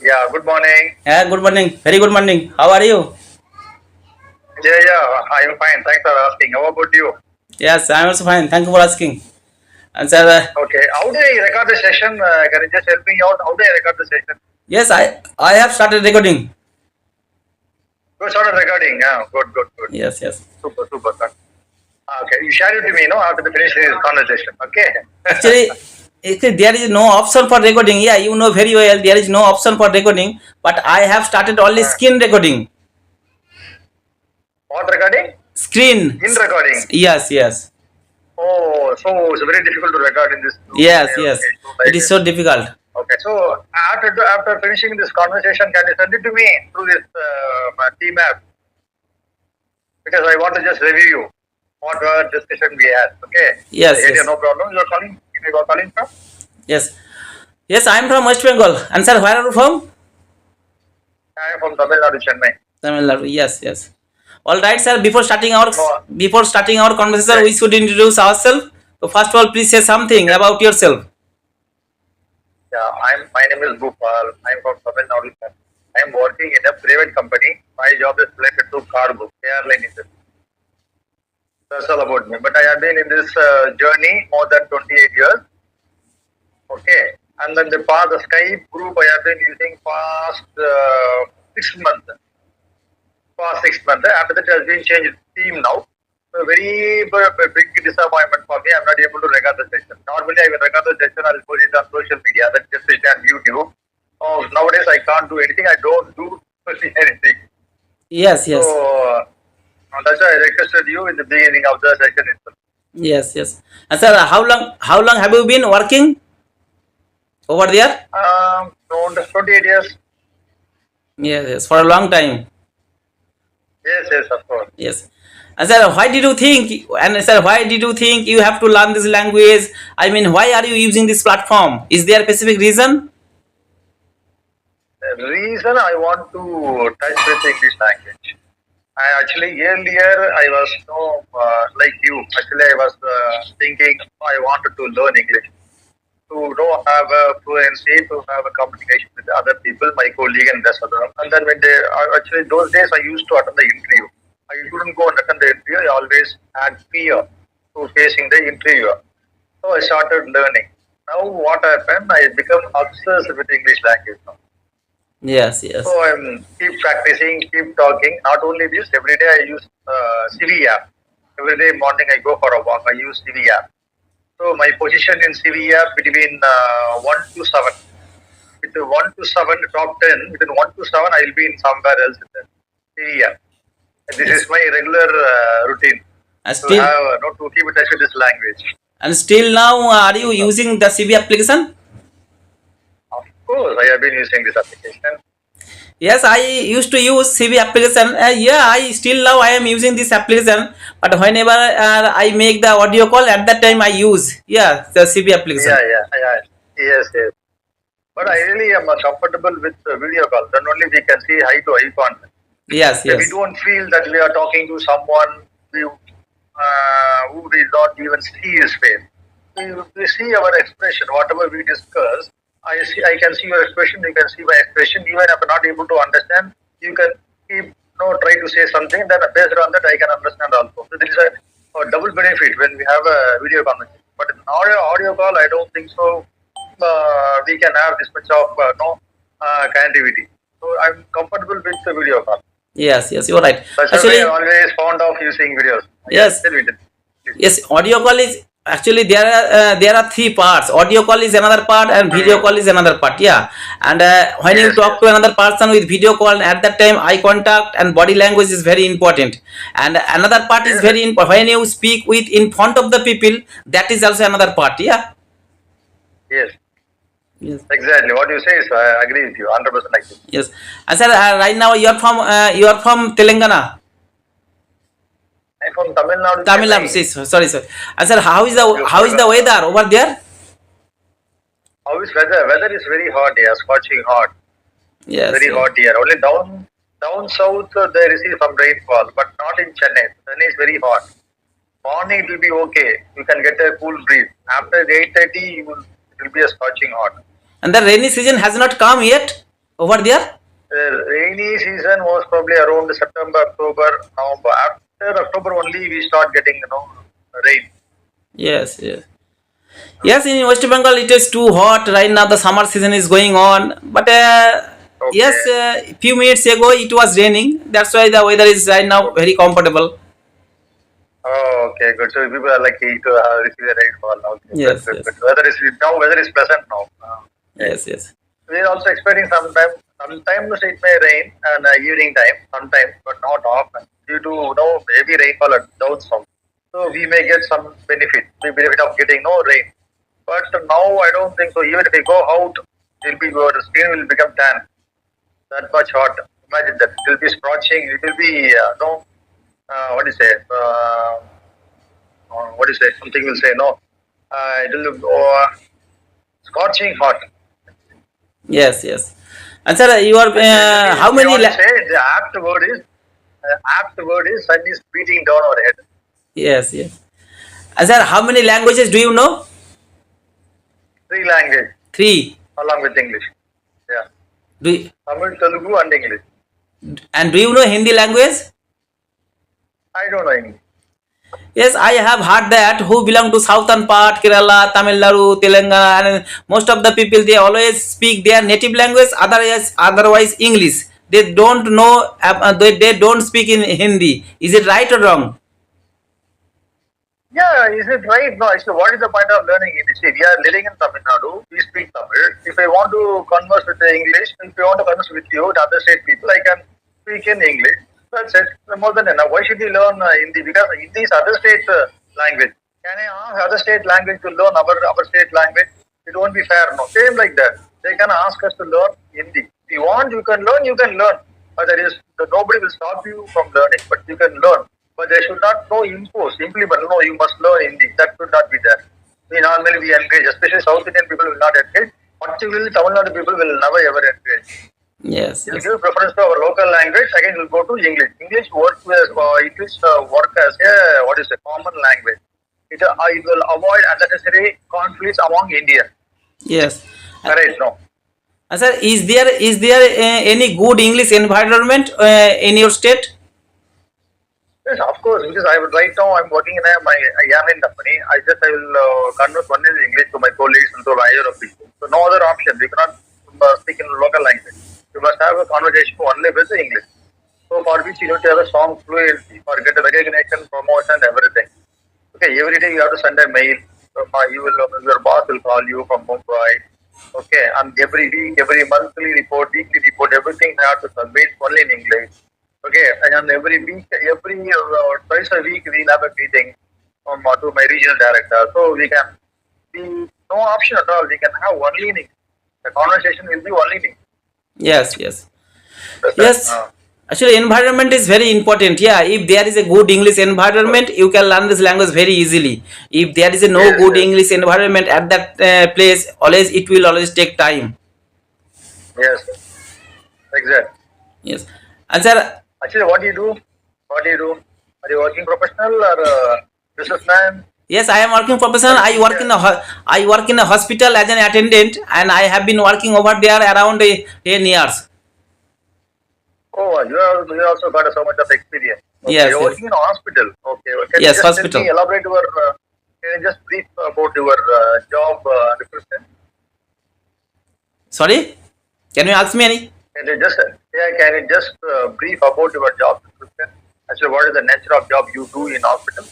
Yeah, good morning. Yeah, good morning. Very good morning. How are you? Yeah, I'm fine. Thanks for asking. How about you? Yes, I'm also fine. Thank you for asking. And sir, Okay. How do I record the session? Can you just help me out? How do I record the session? yes, I have started recording. You started recording. Yeah, good. Yes, yes. Super, sir. Okay, you share it to me, after the finishing this conversation. Okay. Actually, there is no option for recording. Yeah, you know very well there is no option for recording. But I have started only Uh, screen recording. what recording? Screen. In recording. Yes, yes, Oh, so it's very difficult to record in this. yes, Okay. yes. So It like is so difficult. okay. So after finishing this conversation, can you send it to me through this team app? Because I want to just review what discussion we had. Okay. Yes, Area, yes, no problem. You are calling. You are calling from? yes, yes. I am from West Bengal. And sir, where are you from? I am from Tamil Nadu, Chennai. Tamil Nadu. Yes, yes. All right, sir. No, Before starting our conversation, okay. we should introduce ourselves. So first of all, please say something Okay. about yourself. Yeah, my name is Bhupal. I am from Tamil Nadu. I am working in a private company. My job is related to cargo, airline industry. That's all about me. But I have been in this journey more than 28 years. Okay. And then the Skype group I have been using past 6 months. Past 6 months. After that, it has been changed team now. So very big disappointment for me. I'm not able to record the session. Normally, I will record the session. I'll post it on social media. That's just it on YouTube. Oh, nowadays I can't do anything. I don't do anything. Yes, So yes, that's why I requested you in the beginning of the session itself. yes, yes. And sir, how long have you been working over there? Around 28 years. Yes, yes, for a long time. Yes, of course. Yes. And sir, why did you think? And sir, why did you think you have to learn this language? I mean, why are you using this platform? Is there a specific reason? The reason I want to touch with English language. I actually earlier I was like you. Actually, I was thinking I wanted to learn English to have a fluency, to have a communication with other people, my colleague and rest of them. And then when they actually those days I used to attend the interview. I couldn't go and attend the interview. I always had fear to facing the interviewer. So I started learning. Now what happened? I become obsessed with English language now. Yes, So yes, I'm keep practicing, keep talking. Not only this, every day I use CV app. Every day morning I go for a walk. I use CV app. So my position in CV app between 1 to 7. With the 1 to 7, top 10, within 1 to 7, I'll be in somewhere else in the CV app. And this is yes. my regular routine And to still, have to keep in touch with this language. now, are you using the CV application? Of course, I have been using this application. Yes, I used to use CV application. Yeah, I still now I am using this application. But whenever I make the audio call, at that time I use the CV application. Yeah. Yes. But I Yes, really am comfortable with video call. Then only we can see eye to eye contact. yes, We yes, don't feel that we are talking to someone who we not even see his face. We see our expression, whatever we discuss. I can see your expression. You can see my expression. Even if I'm not able to understand, you can keep try to say something. Then based on that, I can understand also. So there is a double benefit when we have a video conversation. But in audio call, I don't think so. We can have this much of connectivity. So I'm comfortable with the video call. yes. You're right. That's why I'm Actually, always fond of using videos. Yes, yes, tell me. Please. yes. Audio call is actually there are three parts. Audio call is another part, and video call is another part. Yeah, and when you Yes. talk to another person with video call, at that time eye contact and body language is very important. And another part is Yes. very important when you speak with in front of the people. That is also another part. Yeah. Yes. Yes. Exactly. What you say is I agree with you. 100% agree. Yes. And sir, right now you are from Telangana. I'm from Tamil Nadu, Tamil Nadu. Chennai. Sorry, sir. And sir, how Beautiful. is the weather over there? How is weather? Weather is very hot here, scorching hot. Yes, Very yes. hot here. Only down south there is some rainfall, but not in Chennai. Chennai is very hot. Morning it will be okay. You can get a cool breeze. After 8:30, it will be a scorching hot. And the rainy season has not come yet. over there? The rainy season was probably around September, October, November. After October only we start getting rain. Yes, yes. Yes, in West Bengal it is too hot right now. The summer season is going on, but yes, Okay. few minutes ago it was raining. That's why the weather is right now Okay. very comfortable. Oh, okay, good. So people are lucky to receive the rainfall. Okay, good, Yes, good, good. yes, Weather is pleasant now. Okay. yes, yes, We are also expecting sometimes it may rain and evening time, sometimes, but not often due to heavy rainfall at down south. So we may get some benefit, the benefit of getting no rain. But now I don't think so. Even if we go out, your skin will become tan. That much hot. Imagine that. It will be scorching. It will be no. What do you say? What do you say? Something will say no. It will be scorching hot. yes, yes. And sir, you are Generally, how we many? want to say the apt word is sun is beating down our head. Yes, yes. And sir, how many languages do you know? Three language Three. along with English. Yeah, Do you, Tamil, Telugu, and English. and do you know Hindi language? I don't know English. Yes, I have heard that who belong to southern part, Kerala, Tamil Nadu, Telangana, and most of the people they always speak their native language, otherwise English. They don't know, they don't speak in Hindi. Is it right or wrong? Yeah, is it right? No, actually, what is the point of learning English? See, we are living in Tamil Nadu. We speak Tamil. If I want to converse with the English, if I want to converse with you, the other state people, I can speak in English. That's it. More than enough. Why should we learn Hindi? Because Hindi is other state language. Can I ask other state language to learn our state language? It won't be fair. No, same like that. They can ask us to learn Hindi. If you want, you can learn. You can learn. But there is nobody will stop you from learning. But you can learn. But they should not impose simply. But no, you must learn Hindi. That should not be there. We encourage, especially South Indian people will not encourage. Particularly Tamil Nadu people will never ever encourage. Yes, You'll yes, give preference to our local language. Again, you'll go to English. English work as a common language. It will avoid unnecessary conflicts among India. yes. Correct? No. Sir, is there any good English environment in your state? Yes, of course. Because right now I'm working in my Yamen company. I will convert one in English to my colleagues and to higher officials. So no other option. We cannot speak in local language. You must have a conversation only with English. So for which you need to have a strong fluency or get a recognition, promotion, everything. Okay, every day you have to send a mail. Your boss will call you from Mumbai. Okay, and every week, every monthly report, weekly report, everything I have to submit only in English. Okay, and every week, twice a week, we'll have a meeting to my regional director. So we can be no option at all. We can have only in English. The conversation will be only in English. Yes, yes. That's it. Yes, actually, environment is very important. Yeah, if there is a good English environment, you can learn this language very easily. If there is a no Yes, good yes, English environment at that place, always it will always take time. yes, exactly. Yes, and sir, Actually, what do you do? What do you do? Are you working professional or businessman? yes, I am working professional. Or teacher? I work in a hospital as an attendant, and I have been working over there around 10 years. Oh, you also got so much of experience. Okay, Yes, you're yes, working in a hospital. Okay, well, can you yes, just tell me, hospital. elaborate can you just brief about your job description? Sorry, can you ask me any? Can you just brief about your job description? Actually, what is the nature of job you do in hospital?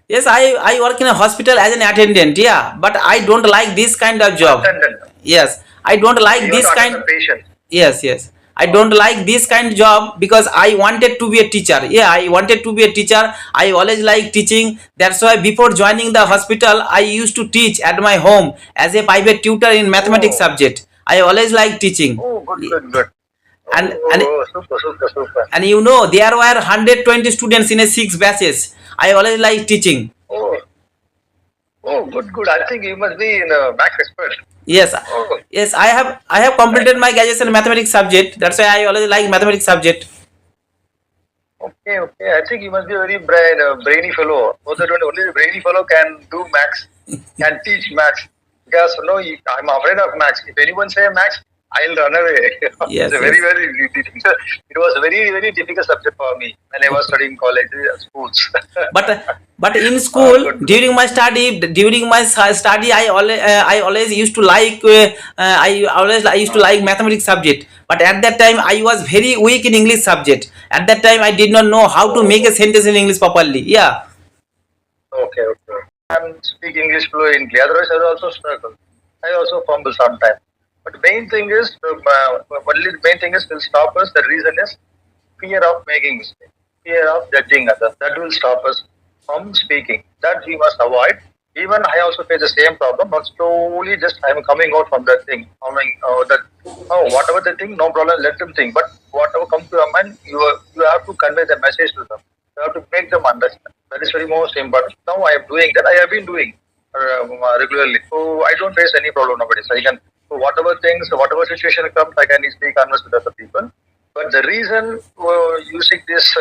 Yes, I work in a hospital as an attendant. Yeah, but I don't like this kind of job. Attendant. Yes, I don't Okay, like you have to this attend the kind. patient. Yes, yes, I Okay. don't like this kind of job because I wanted to be a teacher. Yeah, I wanted to be a teacher. I always like teaching. That's why before joining the hospital, I used to teach at my home as a private tutor in mathematics Oh, subject. I always like teaching. oh, good, good, good. and Oh, and super, super, super. and there were 120 students in a six batches. I always like teaching. Oh, oh, good, good. I think you must be in max expert. Yes, Oh, yes, I have completed my graduation in mathematics subject. That's why I always like mathematics subject. okay, okay. I think you must be a very brainy fellow. Only the brainy fellow can do max, can teach max. Because I'm afraid of max. If anyone say max, I'll run away. It's Yes, a very, yes. very, it was a very, very difficult subject for me when I was Okay. studying college, schools. But in school, Good, good. during my study, I always used to like I used to like mathematics subject. But at that time, I was very weak in English subject. At that time, I did not know how to make Oh, a sentence in English properly. Yeah. okay, okay. And speak English fluently. Otherwise, I will also struggle. I also fumble sometimes. But the main thing is, only the main thing is will stop us. The reason is fear of making mistakes, fear of judging others. That will stop us from speaking. That we must avoid. Even I also face the same problem, but slowly just I'm coming out from that thing. Coming that whatever they think, no problem. Let them think. But whatever comes to your mind, you have to convey the message to them. You have to make them understand. That is very most important. Now I am doing that. I have been doing regularly. So I don't face any problem nowadays. I can so whatever things, whatever situation comes, I can easily converse with other people. But the reason using this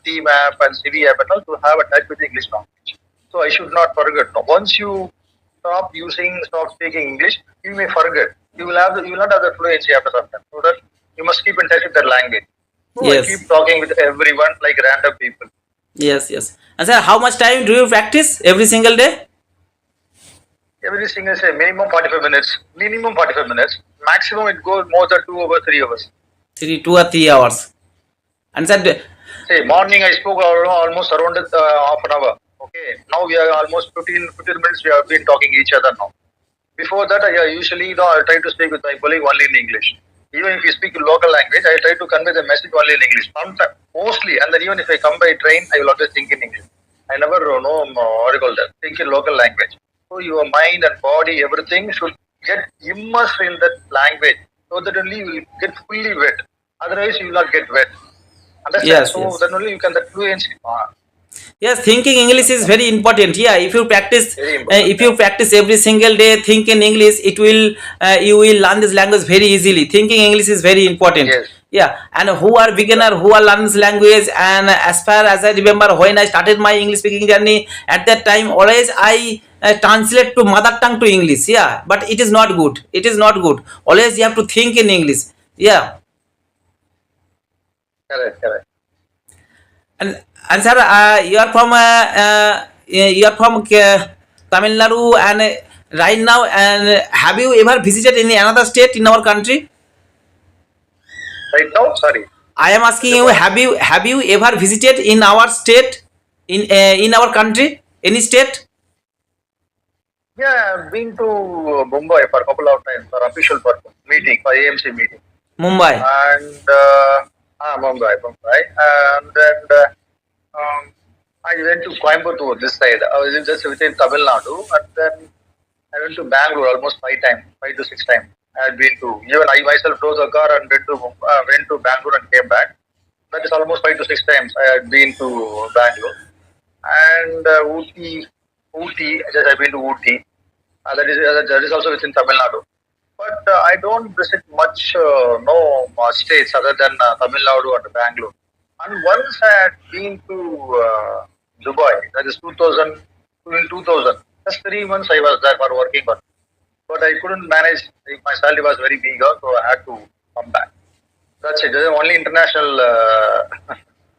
team app and CV app and all to have a touch with English language. So I should not forget. No. Once you stop speaking English, you may forget. You will not have the fluency after some time. So that you must keep in touch with that language. So I Yes. keep talking with everyone like random people. Yes. Yes. And sir, how much time do you practice every single day? Every single say minimum 45 minutes. Minimum 45 minutes. Maximum it goes more than 2 hours, 3 hours. 2 or 3 hours. And sir, Say morning I spoke almost around half an hour. Okay. Now we are almost 15 minutes we have been talking each other now. Before that, I usually I try to speak with my colleague only in English. Even if you speak in local language, I try to convey the message only in English. Sometimes, mostly, and then even if I come by train, I will always think in English. I never know what do you call that. Think in local language. So your mind and body, everything should get immersed in that language, so that only you will get fully wet. Otherwise, you will not get wet. Understand? yes, So yes. then only you can that fluency. Yes, thinking English is very important. Yeah, Very important. if you practice every single day, think in English, you will learn this language very easily. Thinking English is very important. Yes. Yeah, and who are beginner, who are learning this language, and as far as I remember, when I started my English speaking journey, at that time, always I translate to mother tongue to English. Yeah, but it is not good. It is not good. Always you have to think in English. Yeah. Correct. Correct. And sir, you are from Tamil Nadu, and right now, and have you ever visited any another state in our country? Right now, sorry. I am asking you, have you ever visited in our state, in our country, any state? Yeah, I've been to Mumbai for a couple of times for official purpose meeting, for AMC meeting, Mumbai. and Mumbai, and then I went to Coimbatore this side. I was just within Tamil Nadu, and then I went to Bangalore almost 5 times, 5 to 6 times. I had been to even I myself drove the car and went to Bangalore and came back. That is almost 5 to 6 times I had been to Bangalore and Ooty. Just I've been to Ooty. That is also within Tamil Nadu. But I don't visit much, no states other than Tamil Nadu and Bangalore. And once I had been to Dubai, that is 2000, in 2000. Just 3 months I was there for working on. But I couldn't manage. My salary was very big, so I had to come back. That's it. There's only international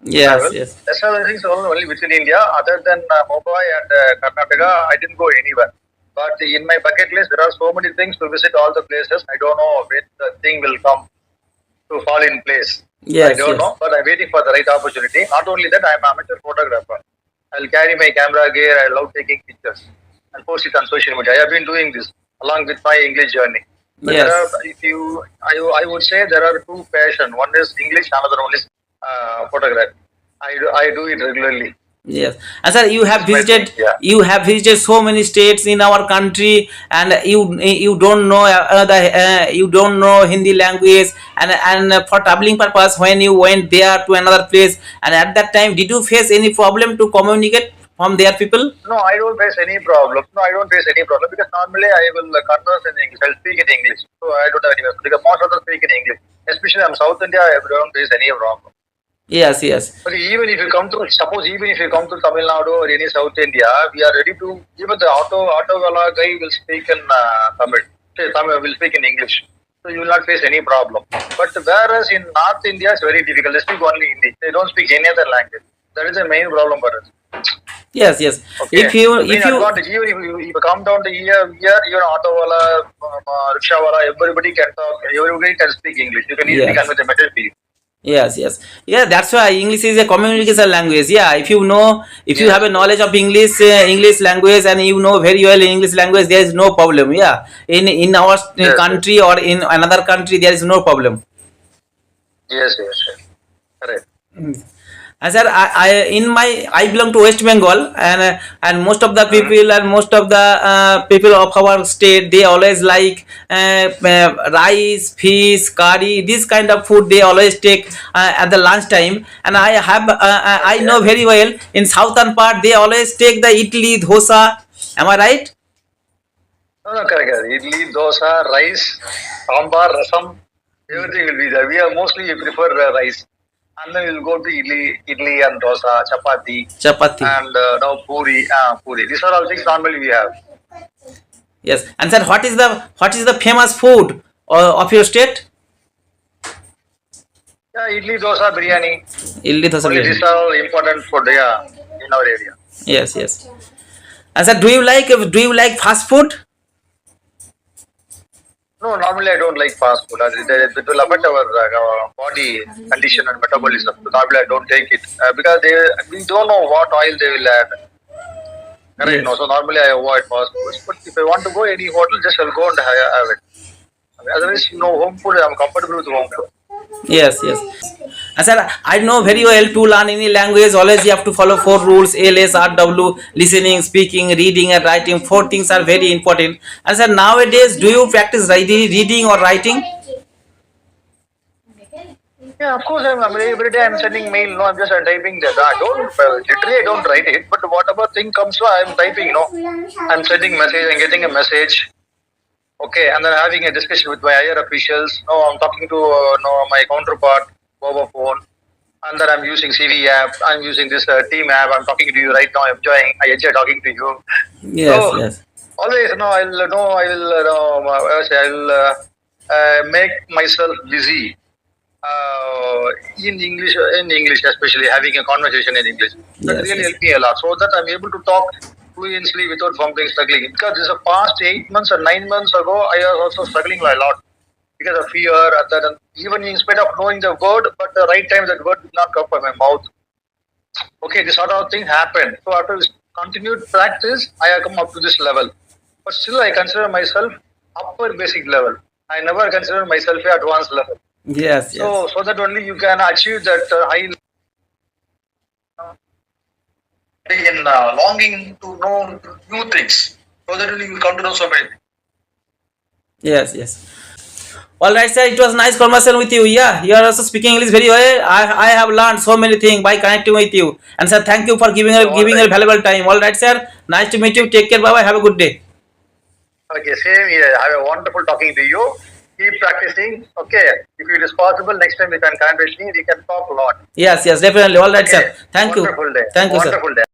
Yes, travel. yes, Rest of the things are only within India. Other than Mumbai and Karnataka, I didn't go anywhere. But in my bucket list, there are so many things to visit all the places. I don't know when the thing will come to fall in place. I yes, don't yes, know, but I'm waiting for the right opportunity. Not only that, I'm an amateur photographer. I'll carry my camera gear. I love taking pictures and post it on social media. I have been doing this along with my English journey. But there are, yes. if you, I would say there are two passion. One is English, another one is photography. I do it regularly. Yes, and sir, This is my thing. Yeah. you have visited so many states in our country, and you don't know you don't know Hindi language, and for traveling purpose, when you went there to another place, and at that time, did you face any problem to communicate from their people? No, I don't face any problem. No, I don't face any problem because normally I will converse in English. I'll speak in English. So I don't have any problem because most of them speak in English. Especially I'm South India, I don't face any problem. Yes, yes, But even if you come to, suppose even if you come to Tamil Nadu or any South India, we are ready to, even the auto wala guy will speak in Tamil. Say, Tamil will speak in English. so you will not face any problem. But whereas in North India, it's very difficult. They speak only Hindi. They don't speak any other language. That is the main problem for us. Yes, yes. Okay. The main If you advantage, even if you come down to here, even auto wala, rickshaw wala, everybody can talk. Everybody can speak English. You can easily yes. convey the message to you. Yes, yes. Yeah, that's why English is a communication language. Yeah, if you know, if you have Yes. a knowledge of English, English language, and you know very well English language, there is no problem. Yeah, in our Yes. country or in another country, there is no problem. Yes. Yes. Yes. Correct. And sir, I belong to West Bengal, and most of the Mhm. people and most of the people of our state, they always like rice, fish, curry, this kind of food they always take at the lunch time. And I Okay. know very well in southern part they always take the idli, dosa. Am I right? No, no, correct. Correct. Idli, dosa, rice, sambar, rasam, everything will be there. We are mostly prefer rice. And then we'll go to idli and dosa, chapati, Chapati. and now puri. These are all things normally we have. Yes. And sir, what is the famous food of your state? Yeah, idli, dosa, biryani. Idli, dosa, Only biryani. these are all important food, yeah, in our area. Yes, yes. And sir, do you like fast food? No, normally I don't like fast food. It will affect our body condition and metabolism. So normally I don't take it because we don't know what oil they will add. Correct. Yes. No, so normally I avoid fast foods. But if I want to go any hotel, just I'll go and have it. Otherwise, home food. I'm comfortable with home food. Yes, yes. And sir, I know very well to learn any language, always you have to follow four rules: LSRW, listening, speaking, reading, and writing. Four things are very important. And sir, nowadays, do you practice reading or writing? Yeah, of course. Every day I'm sending mail. No, I'm just typing that. I don't literally I don't write it, but whatever thing comes, I'm typing. I'm sending message and getting a message. Okay, and then having a discussion with my higher officials. No, I'm talking to my counterpart over phone, and then I'm using CV app. I'm using this team app. I'm talking to you right now. I'm enjoying. I enjoy talking to you. Yes, So yes. always, I will make myself busy in English, especially having a conversation in English. That Yes, really yes. helped me a lot, so that I'm able to talk fluently without fumbling, struggling. Because this is the past 8 months or 9 months ago, I was also struggling a lot because of fear. And then even in spite of knowing the word, but the right time that word did not come from my mouth. Okay, this sort of thing happened. So after this continued practice, I have come up to this level. But still, I consider myself upper basic level. I never consider myself a advanced level. Yes, yes. So that only you can achieve that high in longing to know new things. So that only you come to know so many things. Yes, yes. All right, sir. It was nice conversation with you. Yeah, you are also speaking English very well. I have learned so many things by connecting with you. And sir, thank you for giving All giving right. a valuable time. All right, sir. Nice to meet you. Take care. Bye bye. Have a good day. Okay, same here. Have a wonderful talking to you. Keep practicing. Okay, if it is possible, next time we can connect with me. We can talk a lot. Yes, yes, definitely. All right, Okay, sir. Thank you. wonderful day. Thank you, sir. Wonderful day.